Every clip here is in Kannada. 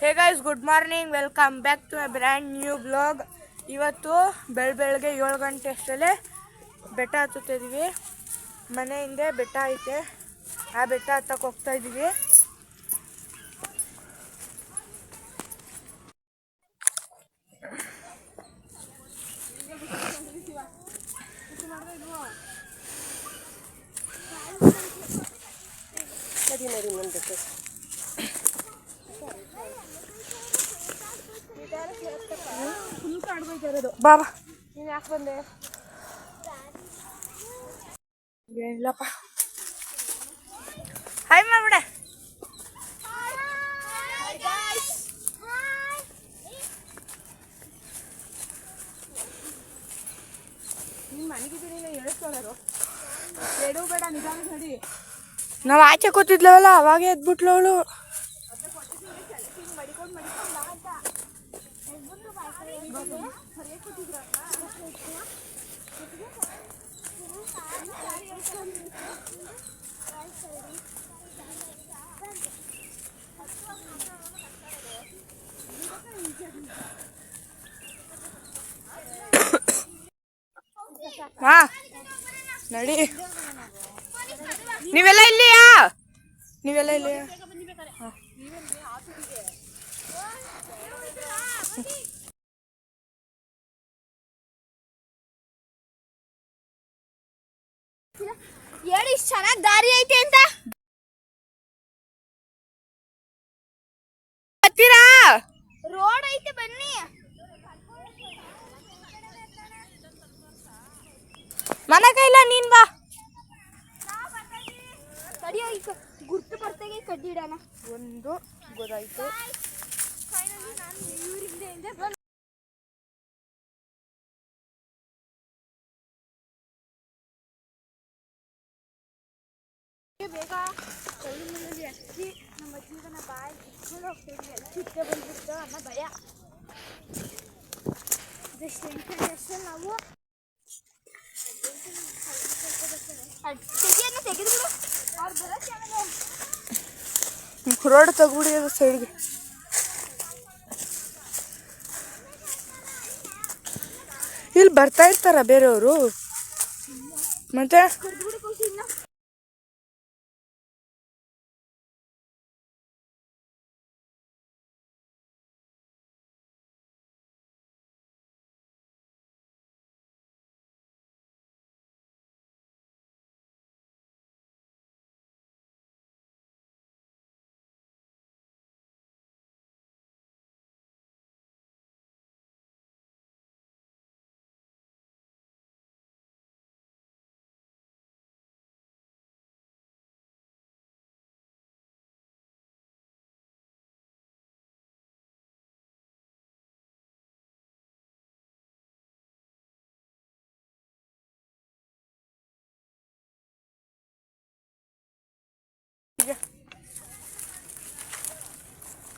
Hey guys, good morning, welcome back to a brand new blog. ಇವತ್ತು ಬೆಳಗ್ಗೆ 7 ಗಂಟೆ ಅಷ್ಟರಲ್ಲೇ ಬೆಟ್ಟ ಹತ್ತುತ್ತಿದ್ದೀವಿ. ಮನೆ ಹಿಂದೆ ಬೆಟ್ಟ ಐತೆ, ಆ ಬೆಟ್ಟ ಹತ್ತಕ್ಕೆ ಹೋಗ್ತಾ ಇದ್ದೀವಿ. ಬಾಬಾ, ನೀನು ಯಾಕೆ ಬಂದೆ? ಏನಿಲ್ಲಪ್ಪ, ಹಾಯ್ ಮಾಡ್ಬಿಡೆ. ನಾವು ಆಚೆ ಕೂತಿದ್ಲವಲ್ಲ, ಅವಾಗೆ ಎದ್ಬಿಟ್ಲು ಅವಳು. ಹಾ ನಡಿ, ನೀವೆಲ್ಲ ಇಲ್ಲಿಯಾ? ನೀವೆಲ್ಲ ಇಲ್ಲಿಯಾ? ಹೇಳಿ, ಇಷ್ಟು ಚೆನ್ನಾಗಿ ದಾರಿ ಐತೆ ಅಂತ. ಬರ್ತೀರಾ? ರೋಡ್ ಐತೆ, ಬನ್ನಿ. ಮನ ಕೈಲ ನೀನ್ ಬಾ. ಗುರ್ತು ಬರ್ತಾಗೆ ಕಡ್ಡಿಡೋಣ. ಒಂದು ಗೊತ್ತಾಯ್ತು. ಬೇಗ ಕೈಯಲ್ಲಿ ಹಚ್ಚಿ ನಮ್ಮ ಜೀವನ ಬಾಯಿ ಇಟ್ಕೊಂಡು ಹೋಗ್ತಿದ್ವಿ. ಚಿಕ್ಕ ಬಂದ್ಬಿಟ್ಟು ಅನ್ನೋ ಭಯ. ಜಸ್ಟ್ ಎಂಟು ನಾವು ತೆಗೆದ್ರು ಅವ್ರು ಬರೋಕ್ಕೆ ರೋಡ್ ತಗ್ಬಿಡಿ ಅದು ಸೈಡ್ಗೆ. ಇಲ್ಲಿ ಬರ್ತಾ ಇರ್ತಾರ ಬೇರೆಯವರು ಮತ್ತೆ.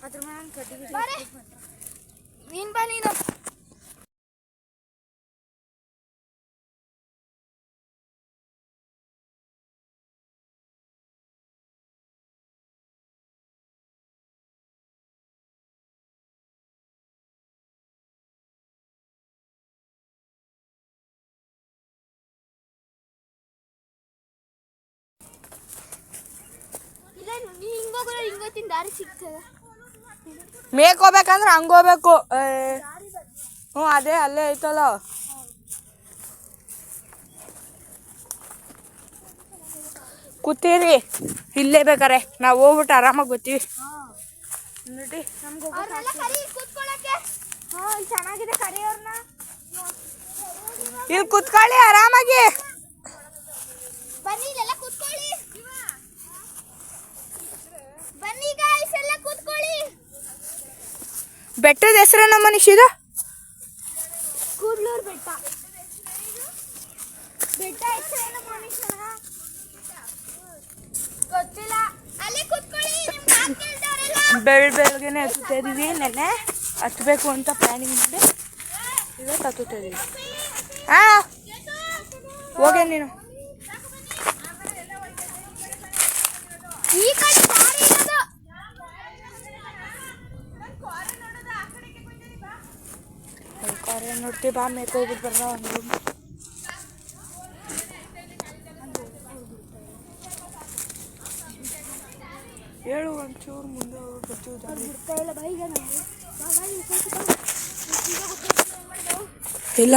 ಅದ್ರ ಮೇಲೆ ಕಡ್ಡಿ ನೀನ್ ಬಾ. ನೀನು ಹಿಂಗೋಗ್ರೆ ಹಿಂಗೋತಿನ ದಾರಿ ಸಿಗ್ತದೆ. ಮೇಕ್ ಹೋಗ್ಬೇಕಂದ್ರೆ ಹಂಗ ಹೋಗ್ಬೇಕು. ಹ್ಞೂ, ಅದೇ ಅಲ್ಲೇ ಐತಲ್ಲ. ಕೂತೀರಿ ಇಲ್ಲೇ ಬೇಕಾರೆ, ನಾವು ಹೋಗ್ಬಿಟ್ಟು ಆರಾಮಾಗಿ ಗೊತ್ತೀವಿ. ನೋಡಿ, ಚೆನ್ನಾಗಿದೆ, ಕರೆಯೋರ್ನ ಇಲ್ಲಿ ಕೂತ್ಕೊಳ್ಳಿ ಆರಾಮಾಗಿ. ಬನ್ನಿ, ಇದೆಲ್ಲ ಕೂತ್ಕೊಳ್ಳಿ. ಬನ್ನಿ ಗಾಯ್ಸ್, ಎಲ್ಲ ಕೂತ್ಕೊಳ್ಳಿ. ಬೆಟ್ಟದ ಹೆಸರೇನ ಮನುಷ್ಯದ? ಕೂಡ್ಲೂರು ಬೆಟ್ಟ. ಬೆಟ್ಟ ಹೆಸರೇನು ಮನುಷ್ಯನ ಗೊತ್ತಿಲ್ಲ. ಅಲ್ಲೇ ಕೂತ್ಕೊಳ್ಳಿ. ಬೆಳಗ್ಗೆನೆ ಹತ್ತುತ್ತಾ ಇದೀವಿ. ನೆನ್ನೆ ಹತ್ತಬೇಕು ಅಂತ ಪ್ಲಾನಿಂಗ್ ಮಾಡಿ ಇವತ್ತು ಹತ್ತುತ್ತಾ ಇದೀವಿ. ಹೋಗೆ ನೀನು. ಈ ಕಡೆ ದಾರಿ ಇರೋದು. ಕೊಡ್ತೀವಿ ಬಾ ಮೇಕ್ ಹೋಗ್ಬಿಟ್ಟು ಬರ್ರ ಒಂದು ಹೇಳು ಒಂಚೂರು ಮುಂದೆ ಬರ್ತೀವಿ ಇಲ್ಲ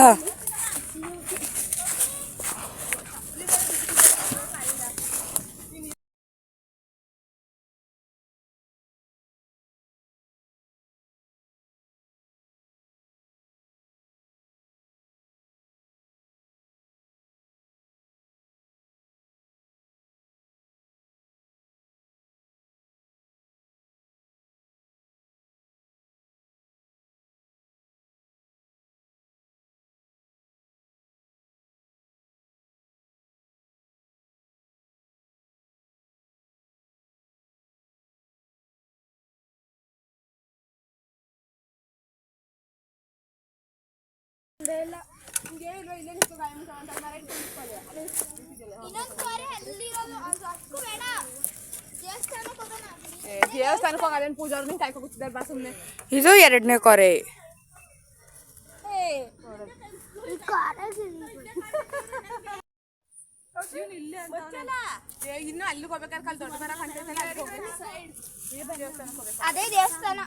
ದೇವಸ್ಥಾನಕ್ಕೆ ಹೋಗೋದೇನು ಪೂಜೆ ಅವ್ರನ್ನ ಕಾಯ್ಕೊ ಕೂತಿದ್ದಾರೆ ಬಾ ಸುಮ್ಮನೆ. ಇದು ಎರಡನೇ ಕೊರೆ. ಇನ್ನು ಅಲ್ಲಿಗೆ ಹೋಗ್ಬೇಕಾದ್ರೆ ಕಲ್ ದೊಡ್ಡ ಮರ ಅದೇ ದೇವಸ್ಥಾನ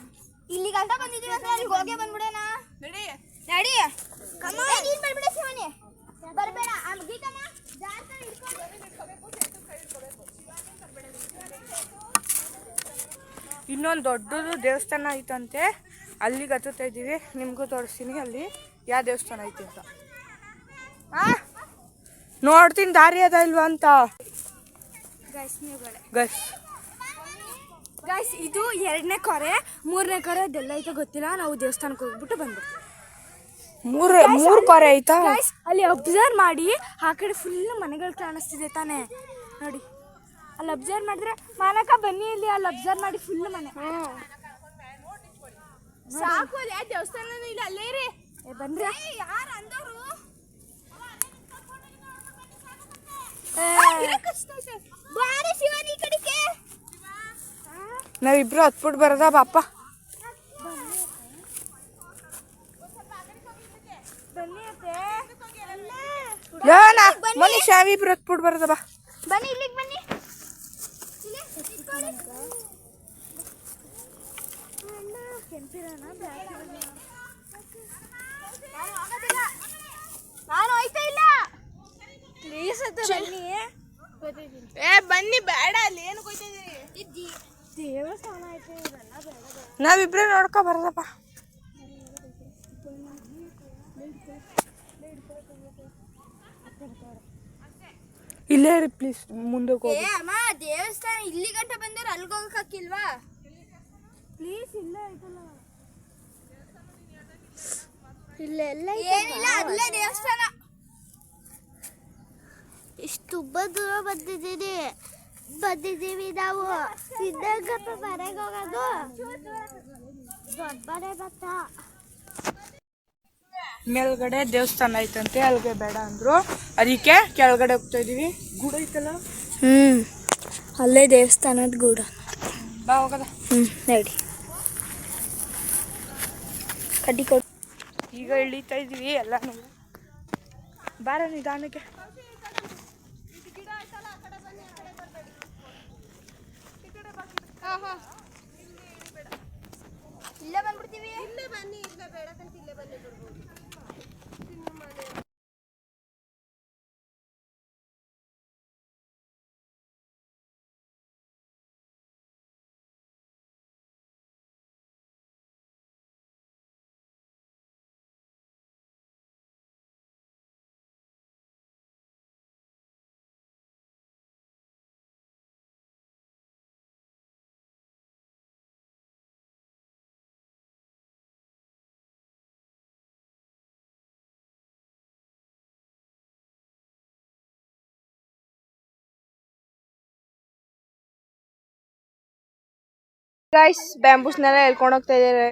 ಇಲ್ಲಿ ಗಂಟ ಬಂದಿದೀವಿ ಅಂದ್ರೆ ಅಲ್ಲಿಗೆ ಹೋಗೇ ಬಂದ್ಬಿಡೋಣ. ನಡಿ ನಡಿ ನೀನ್ ಬರ್ಬಿಡ ಶಿವನಿ ಬರ್ಬೇಡ ಗೀತಮ್ಮ ಜಾಸ್ತಿ ಇನ್ನೊಂದು ದೊಡ್ಡದು ದೇವಸ್ಥಾನ ಐತಂತೆ, ಅಲ್ಲಿಗೆ ಹತ್ತುತ್ತಾ ಇದ್ದೀವಿ. ನಿಮಗೂ ತೋರಿಸ್ತೀನಿ ಅಲ್ಲಿ ಯಾವ ದೇವಸ್ಥಾನ ಐತಿ ಅಂತ. ನೋಡ್ತೀನಿ ದಾರಿ ಅದ ಇಲ್ವಾ ಅಂತ. ಗೈಸ್ ಇದು ಎರಡನೇ ಕೊರೆ, ಮೂರನೇ ಕೊರೆ ಅದೆಲ್ಲ ಐತೆ ಗೊತ್ತಿಲ್ಲ. ನಾವು ದೇವಸ್ಥಾನಕ್ಕೆ ಹೋಗ್ಬಿಟ್ಟು ಬಂದ್ಬಿಡ್ತೀವಿ. ಮೂರು ಕೊರೆ ಐತಾ? ಅಲ್ಲಿ ಅಬ್ಸರ್ವ್ ಮಾಡಿ, ಆ ಕಡೆ ಫುಲ್ ಮನೆಗಳು ಕಾಣಿಸ್ತಿದೆ ತಾನೆ ನೋಡಿ. ಅಲ್ಲಿ ಅಬ್ಸರ್ವ್ ಮಾಡಿದ್ರೆ ಮಾನಕ ಬನ್ನಿ, ಇಲ್ಲಿ ಅಲ್ಲಿ ಅಬ್ಸರ್ವ್ ಮಾಡಿ ಫುಲ್ ಮನೆ ಸಾಕು. ಯಾವ ದೇವಸ್ಥಾನ ಇಲ್ಲ ಅಲ್ಲೇ ರೀ ಬಂದ್ರೆ ಯಾರು ಅಂದವರು ಶಿವನಿ ಕಡೆಗೆ ನಾವಿಬ್ರು ಹತ್ಬಿಟ್ಟು ಬರೋದ ಬಾಪ. ಮನಿ ಶಾವಿ ಇಬ್ರು ಹತ್ಬಿಟ್ಟು ಬರೋದ ಬಾ. ಬನ್ನಿ ಇಲ್ಲಿಗೆ ಬನ್ನಿ. ನಾನು ಹೋಯ್ತಾ ಇಲ್ಲ. ಪ್ಲೀಸ್ ಬನ್ನಿ. ಬನ್ನಿ ಬೇಡ ಅಲ್ಲಿ ಏನು ಕೊಯ್ತಿದ್ದೀರಿ. ದೇವಸ್ಥಾನ ಐತೆ ನಾವಿಬ್ರೇ ನೋಡ್ಕೊ ಬರೋದಪ್ಪ. ಇಲ್ಲೇ ರೀ ಪ್ಲೀಸ್ ಮುಂದಕ್ಕೆ ಹೋಗಿ. ಅಮ್ಮ ದೇವಸ್ಥಾನ ಇಲ್ಲಿ ಗಂಟ ಬಂದ್ರೆ ಅಲ್ಲಿಗೆ ಹೋಗಕ್ಕಿಲ್ವಾ ಪ್ಲೀಸ್? ಇಲ್ಲ ಐತಲ್ಲ ಇಲ್ಲೆಲ್ಲ ಏನಿಲ್ಲ, ಅಲ್ಲೇ ದೇವಸ್ಥಾನ. ಇಷ್ಟು ತುಂಬ ದೂರ ಬಂದಿದ್ದೀವಿ ನಾವು. ಸಿದ್ಧಗಪ್ಪ ಮನೆಗೆ ಹೋಗೋದು ದೊಡ್ಡ ಮನೆ ಬತ್ತ. ಮೇಲ್ಗಡೆ ದೇವಸ್ಥಾನ ಐತಂತೆ, ಅಲ್ಲಿಗೆ ಬೇಡ ಅಂದ್ರು, ಅದಕ್ಕೆ ಕೆಳಗಡೆ ಹೋಗ್ತಾ ಇದೀವಿ. ಗೂಡ ಐತಲ್ಲ, ಅಲ್ಲೇ ದೇವಸ್ಥಾನದ ಗೂಡ. ಬಾ ಹೋಗದ. ನೋಡಿ ಕಡ್ಡಿ ಕೊಡು. ಈಗ ಇಳಿತಾ ಇದೀವಿ ಎಲ್ಲಾನು. ಬಾರ ನಿಧಾನಕ್ಕೆ. ಇಲ್ಲೇ ಬಂದ್ಬಿಡ್ತೀವಿ. ಇಲ್ಲೇ ಬನ್ನಿ, ಇಲ್ಲೇ ಬೇಡ ಕಂತ ಇಲ್ಲೇ ಬನ್ನಿ ಬರ್ಬೋದು. ಗೈಸ್ ಬ್ಯಾಂಬೂಸ್ನೆಲ್ಲ ಎಳ್ಕೊಂಡು ಹೋಗ್ತಾ ಇದ್ದಾರೆ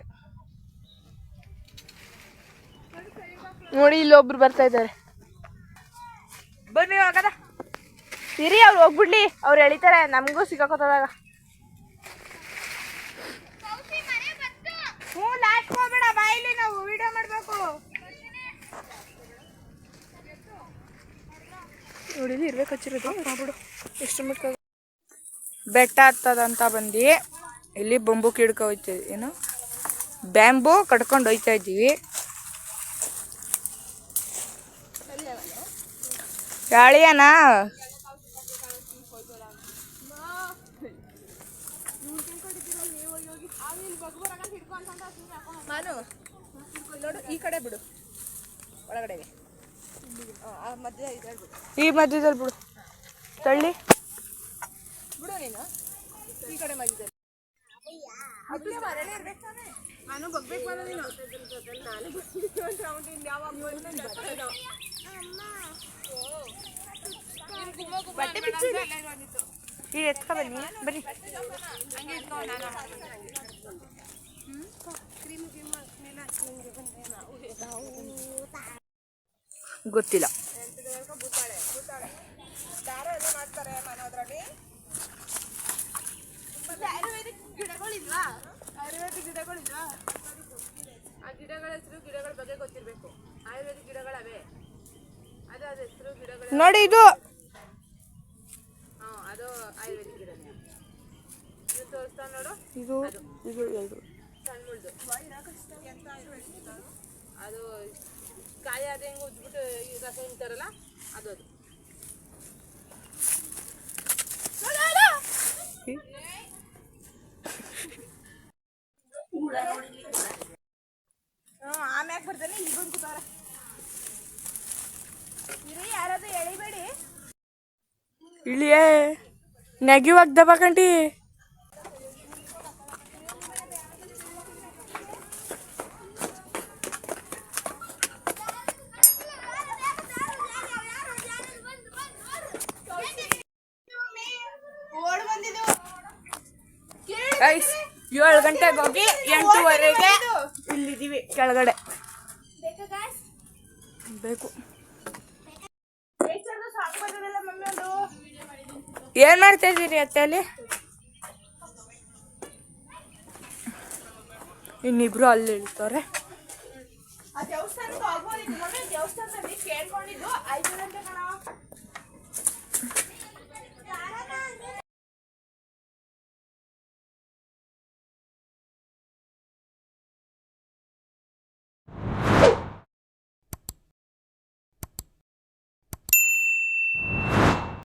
ನೋಡಿ. ಇಲ್ಲೊಬ್ರು ಬರ್ತಾ ಇದ್ದಾರೆ. ಬನ್ನಿ ಹೋಗದ. ಇರಿ ಅವ್ರು ಹೋಗ್ಬಿಡ್ಲಿ, ಅವ್ರು ಎಳಿತಾರೆ, ನಮಗೂ ಸಿಕ್ಕಾಕೋತದಾಗ. ಲಾಸ್ಟ್ ಹೋಗ್ಬೇಡ, ಬಾಯಿಲಿ ನಾವು ವಿಡಿಯೋ ಮಾಡ್ಬೇಕು. ನೋಡಿ ಇರ್ಬೇಕು ಹಚ್ಚಿರೋದು ಮಾಡ್ಬಿಡು ಎಷ್ಟು ಮಟ್ಟ ಬೆಟ್ಟ ಹತ್ತದಂತ ಬಂದು ಇಲ್ಲಿ ಬೊಂಬು ಕಿಡ್ಕೊ ಹೋಯ್ತಾ ಏನು ಬ್ಯಾಂಬು ಕಡ್ಕೊಂಡು ಹೋಯ್ತಾ ಇದ್ದೀವಿ. ಯಾಳಿಯನ ನಾನು ನೋಡು ಈ ಕಡೆ ಬಿಡು ಒಳಗಡೆ ಮಧ್ಯ ಈ ಮಧ್ಯದಲ್ಲಿ ಬಿಡು ತಳ್ಳಿ ಬಿಡು ನೀನು ಈ ಕಡೆ ಮಧ್ಯದಲ್ಲಿ ನಾನು ಬಗ್ಬೇಕು ಬರೋ ನೀನು ಬಟ್ಟೆ ಬಿಚ್ಚಿ ಈಗ ಎತ್ಕೊ ಬನ್ನಿ ಬನ್ನಿ. ಗೊತ್ತಿಲ್ಲ. ಆಯುರ್ವೇದಿಕ್ ಗಿಡಗಳಿಲ್ವಾ ಆ ಗಿಡಗಳ ಹೆಸರು ಗಿಡಗಳ ಬಗ್ಗೆ ಗೊತ್ತಿರಬೇಕು. ಆಯುರ್ವೇದಿಕ್ ಗಿಡಗಳವೆ ಅದು ಹೆಸರು ಗಿಡಗಳ ನೋಡಿ ಇದು ಅದು ಆಯುರ್ವೇದಿಕ್ ಗಿಡನೇ. ಇದು ತೋರಿಸ್ತಾ ನೋಡು ಇದು ಇದು ಎರಡು ಸಣ್ಣ ಮುಳ್ದು ಅದು ಕಾಯಿ ಅದ ಹೆಂಗೆ ಉಜ್ಬಿಟ್ಟು ರಸ ಹಿಂತಾರಲ್ಲ ಅದು ಆಮ್ಯಾಗ ಬರ್ತಾನೆ ಇಲ್ಲಿ ಬಂದು ಕೂತಾರ ಯಾರಾದ್ರೂ ಎಳಿಬೇಡಿ. ಇಳಿಯೇ ನೆಗಿವಾಗ ದಬಾಕಂಟಿ ಗೈಸ್ 7 ಗಂಟೆಗೆ ಹೋಗಿ 8:30ಗೆ ಇಲ್ಲಿದ್ದೀವಿ ಕೆಳಗಡೆ. ಬೇಕು ಏನ್ ಮಾಡ್ತಾ ಇದ್ದೀರಿ ಅತ್ತೆಯಲ್ಲಿ? ಇನ್ನಿಬ್ರು ಅಲ್ಲಿ ಇಳ್ತಾರೆ. ದೇವಸ್ಥಾನಕ್ಕೆ ಹೋಗ್ಬೋದು. ದೇವಸ್ಥಾನದಲ್ಲಿ ಕೇಳ್ಕೊಂಡಿದ್ದು 5 ಗಂಟೆ ಕಣ